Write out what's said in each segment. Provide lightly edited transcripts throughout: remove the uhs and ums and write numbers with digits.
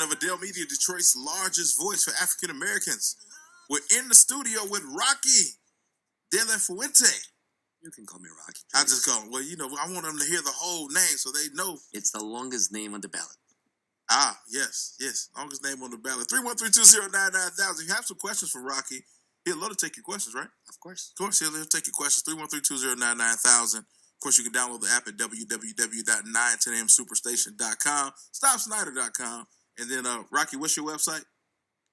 Of Adele Media, Detroit's largest voice for African Americans. We're in the studio with Rocky De La Fuente. You can call me Rocky. I just call him. Well, you know, I want them to hear the whole name so they know. It's the longest name on the ballot. Ah, yes. Longest name on the ballot. 313-209-9000. You have some questions for Rocky. He'll love to take your questions, right? Of course. He'll take your questions. 313-209-9000. Of course, you can download the app at www.910amsuperstation.com, stopsnyder.com. And then, Rocky, what's your website?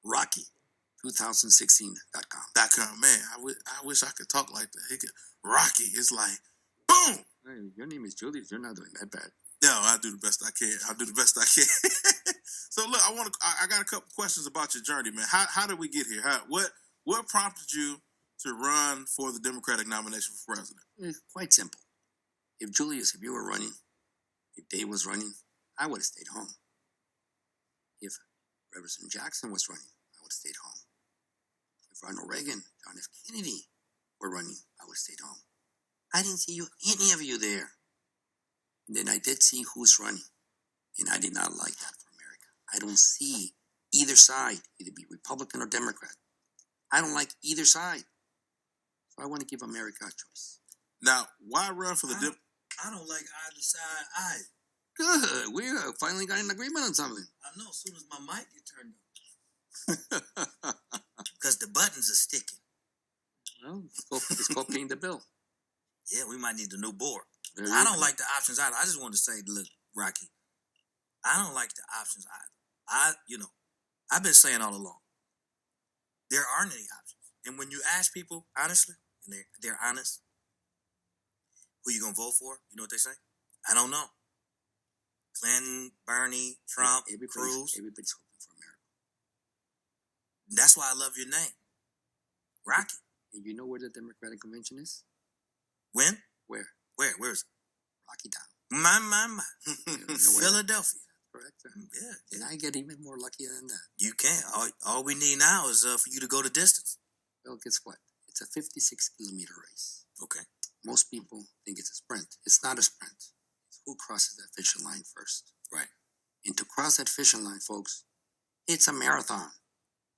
Rocky2016.com. Man, I wish I could talk like that. Rocky, it's like, boom! Hey, your name is Julius. You're not doing that bad. No, I do the best I can. So, look, I got a couple questions about your journey, man. How did we get here? What prompted you to run for the Democratic nomination for president? It's quite simple. If you were running, if Dave was running, I would have stayed home. If Reverend Jackson was running, I would have stayed home. If Ronald Reagan, John F. Kennedy were running, I would have stayed home. I didn't see any of you there. And then I did see who's running, and I did not like that for America. I don't see either side, either be Republican or Democrat. I don't like either side. So I want to give America a choice. Now, why run for the I don't like either side either. Good. We finally got an agreement on something. I know, as soon as my mic get turned on. Because the buttons are sticking. Well, it's called paying the bill. Yeah, we might need a new board. I don't like the options either. I just want to say, look, Rocky, I don't like the options either. I've been saying all along, there aren't any options. And when you ask people, honestly, and they're honest, who you going to vote for? You know what they say? I don't know. Clinton, Bernie, Trump, Cruz. Everybody's hoping for America. That's why I love your name. Rocky. And you know where the Democratic Convention is? When? Where? Where is it? Rocky Town. My. You know Philadelphia. Correct. Yeah. And I get even more lucky than that. You can. All we need now is for you to go the distance. Well, guess what? It's a 56-kilometer race. Okay. Most people think it's a sprint. It's not a sprint. It's who crosses that fishing line first. Right. And to cross that fishing line, folks, it's a marathon.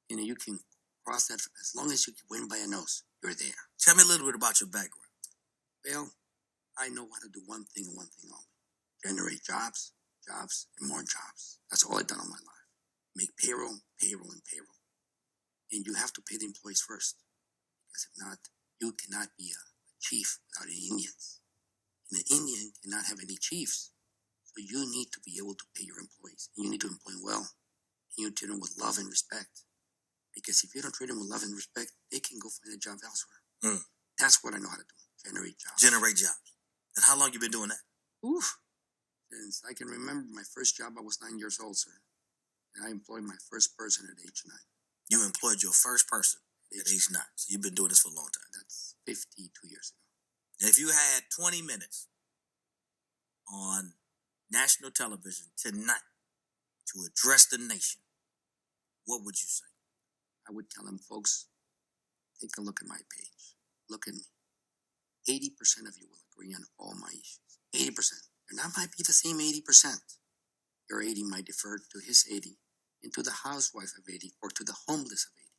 You know, you can cross that as long as you can win by a nose. You're there. Tell me a little bit about your background. Well, I know how to do one thing and one thing only. Generate jobs, and more jobs. That's all I've done all my life. Make payroll. And you have to pay the employees first. Because if not, you cannot be a chief without any Indians. And an Indian cannot have any chiefs. So you need to be able to pay your employees. And you need to employ them well. And you treat them with love and respect. Because if you don't treat them with love and respect, they can go find a job elsewhere. That's what I know how to do. Generate jobs. And how long you been doing that? Oof. Since I can remember my first job, I was 9 years old, sir. And I employed my first person at age 9. You employed your first person at age 9. So you've been doing this for a long time. That's 52 years ago. And if you had 20 minutes on national television tonight to address the nation, what would you say? I would tell them, folks, take a look at my page. Look at me. 80% of you will agree on all my issues. 80%. And that might be the same 80%. Your 80 might defer to his 80 and to the housewife of 80 or to the homeless of 80.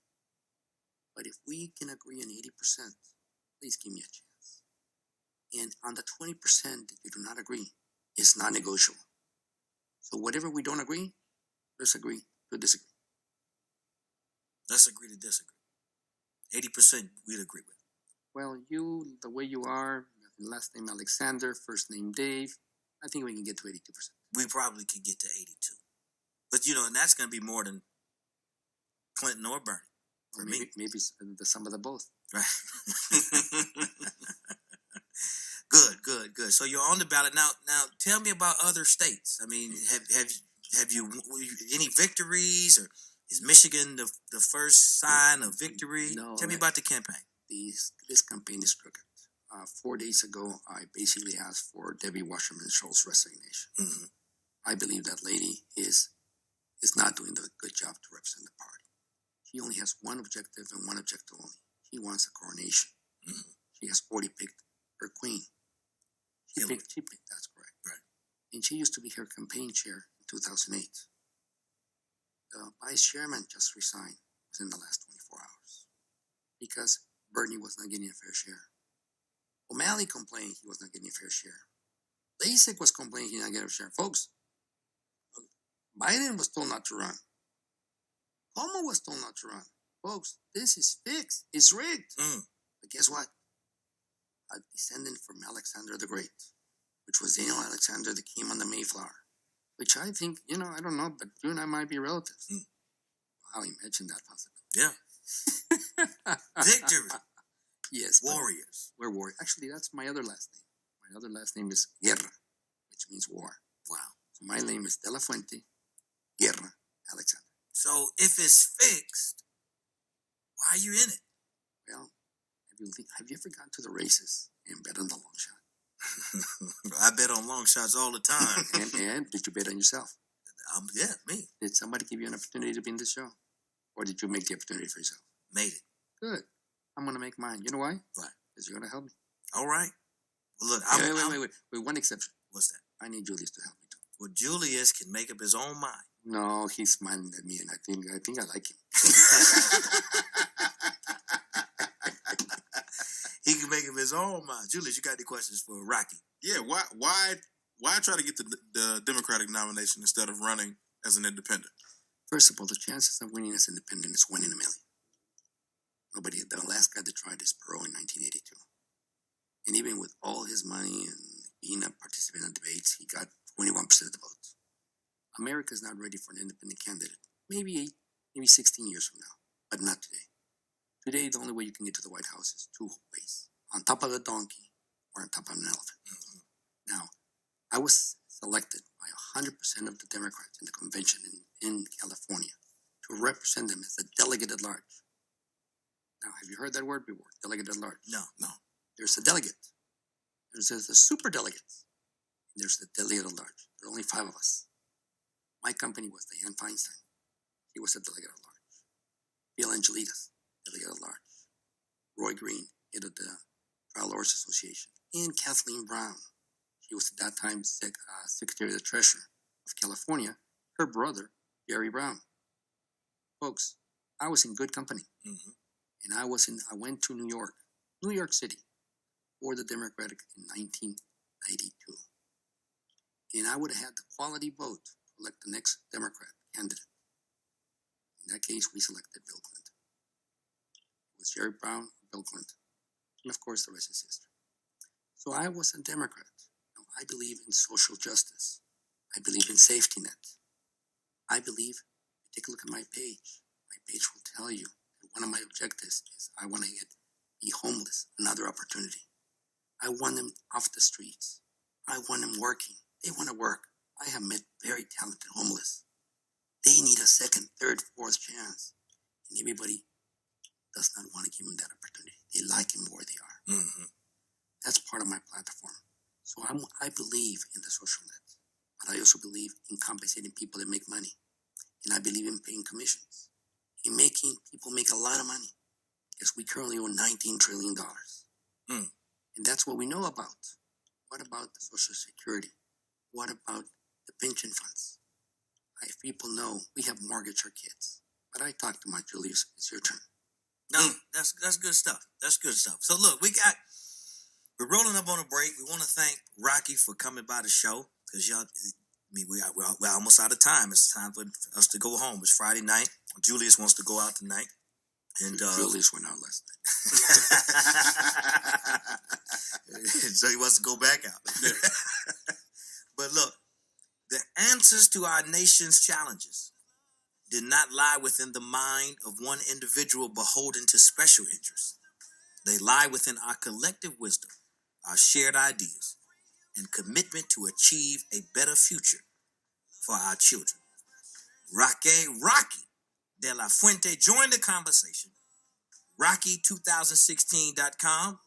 But if we can agree on 80%, please give me a chance. And on the 20% that you do not agree, it's not negotiable. So whatever we don't agree, let's agree to disagree. Let's agree to disagree. 80% we'd agree with. Well, you, the way you are, last name Alexander, first name Dave, I think we can get to 82%. We probably could get to 82. But, and that's going to be more than Clinton or Bernie. Or maybe the sum of the both. Right. Good. So you're on the ballot. Now tell me about other states. I mean, have you any victories, or is Michigan the first sign of victory? No. Tell me about the campaign. This campaign is crooked. 4 days ago, I basically asked for Debbie Wasserman Schultz's resignation. Mm-hmm. I believe that lady is not doing a good job to represent the party. She only has one objective and one objective only. She wants a coronation. Mm-hmm. She has already picked her queen. She picked, that's correct. Right. And she used to be her campaign chair in 2008. the vice chairman just resigned within the last 24 hours because Bernie was not getting a fair share. O'Malley complained he was not getting a fair share. Lasik was complaining he did not get a share. Folks, Biden was told not to run. Cuomo was told not to run. Folks, this is fixed. It's rigged. But guess what? A descendant from Alexander the Great, which was Daniel Alexander that came on the Mayflower, which I think, I don't know, but you and I might be relatives. Wow, imagine that possibility. Yeah. Victory. Yes. Warriors. We're warriors. Actually, that's my other last name. My other last name is Guerra, which means war. Wow. So my name is De La Fuente Guerra Alexander. So if it's fixed, why are you in it? Well, have you ever gone to the races and bet on the long shot? I bet on long shots all the time. and did you bet on yourself? Yeah, me. Did somebody give you an opportunity to be in the show? Or did you make the opportunity for yourself? Made it. Good. I'm going to make mine. You know why? Why? Because you're going to help me. All right. Well, look, Wait, one exception. What's that? I need Julius to help me too. Well, Julius can make up his own mind. No, he's smiling at me, and I think I like him. He can make up his own mind. Julius, you got any questions for Rocky? Yeah, why try to get the Democratic nomination instead of running as an independent? First of all, the chances of winning as independent is 1 in a million. The last guy that tried is Perot in 1982. And even with all his money and being a participant in debates, he got 21% of the votes. America's not ready for an independent candidate. Maybe 16 years from now, but not today. Today, the only way you can get to the White House is 2 ways. On top of a donkey or on top of an elephant. Now, I was selected by 100% of the Democrats in the convention in California to represent them as a delegate at large. Now, have you heard that word before? Delegate at large? No. There's a delegate. There's the super delegates. And there's the delegate at large. There are only 5 of us. My company was Dianne Feinstein. He was a delegate at large. Bill Angelides, delegate at large. Roy Green, head of the Trial Lawyers Association. And Kathleen Brown. She was at that time Secretary of the Treasury of California. Her brother, Jerry Brown. Folks, I was in good company. Mm-hmm. And I went to New York City, for the Democratic in 1992. And I would have had the quality vote to elect the next Democrat candidate. In that case, we selected Bill Clinton. It was Jerry Brown or Bill Clinton. And of course, the rest is history. So I was a Democrat. Now, I believe in social justice. I believe in safety net. I believe, take a look at my page. My page will tell you that one of my objectives is I want to be homeless, another opportunity. I want them off the streets. I want them working. They want to work. I have met very talented homeless. They need a second, third, fourth chance. And everybody does not want to give them that opportunity. They like them where they are. Mm-hmm. That's part of my platform. So I believe in the social net. But I also believe in compensating people that make money. And I believe in paying commissions. In making people make a lot of money. Because we currently own $19 trillion. And that's what we know about. What about the Social Security? What about the pension funds? If people know, we have mortgaged our kids. But I talked to my Julius. It's your turn. No, that's good stuff. That's good stuff. So look, we're rolling up on a break. We want to thank Rocky for coming by the show because we're almost out of time. It's time for us to go home. It's Friday night. Julius wants to go out tonight. And Julius went out last night. So he wants to go back out. But look, the answers to our nation's challenges did not lie within the mind of one individual beholden to special interests. They lie within our collective wisdom, our shared ideas, and commitment to achieve a better future for our children. Rocky De La Fuente joined the conversation. Rocky2016.com.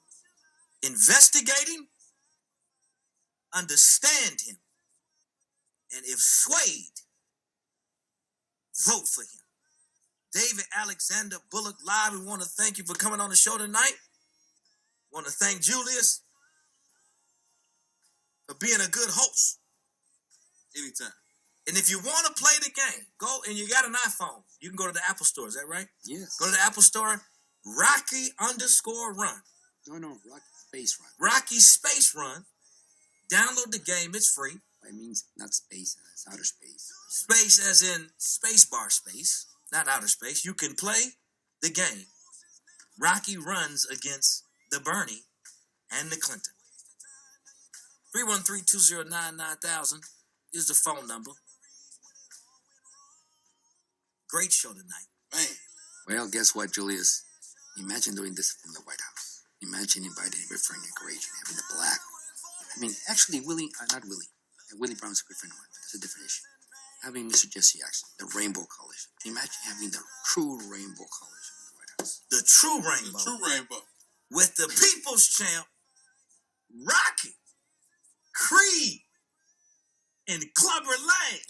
Investigating, understand him, and if swayed, vote for him. David Alexander Bullock Live, we want to thank you for coming on the show tonight. Want to thank Julius for being a good host. Anytime. And if you want to play the game, go and you got an iPhone, you can go to the Apple Store. Is that right? Yes. Go to the Apple Store, Rocky_Run. No, Rocky Space Run. Rocky Space Run. Download the game. It's free. It means not space, it's outer space. Space as in space bar space, not outer space. You can play the game. Rocky runs against the Bernie and the Clinton. 313-209-9000 is the phone number. Great show tonight. Man. Well, guess what, Julius? Imagine doing this from the White House. Imagine inviting every for inauguration, having the black. I mean, actually, Willie Brown's a good friend of mine, but that's a different issue. Having Mr. Jesse Jackson, the Rainbow Coalition. Imagine having the true Rainbow Coalition in the White House. The true rainbow. The true rainbow. With the people's champ, Rocky, Creed, and Clubber Lang.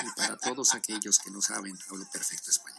Y para todos aquellos que no saben, hablo perfecto español.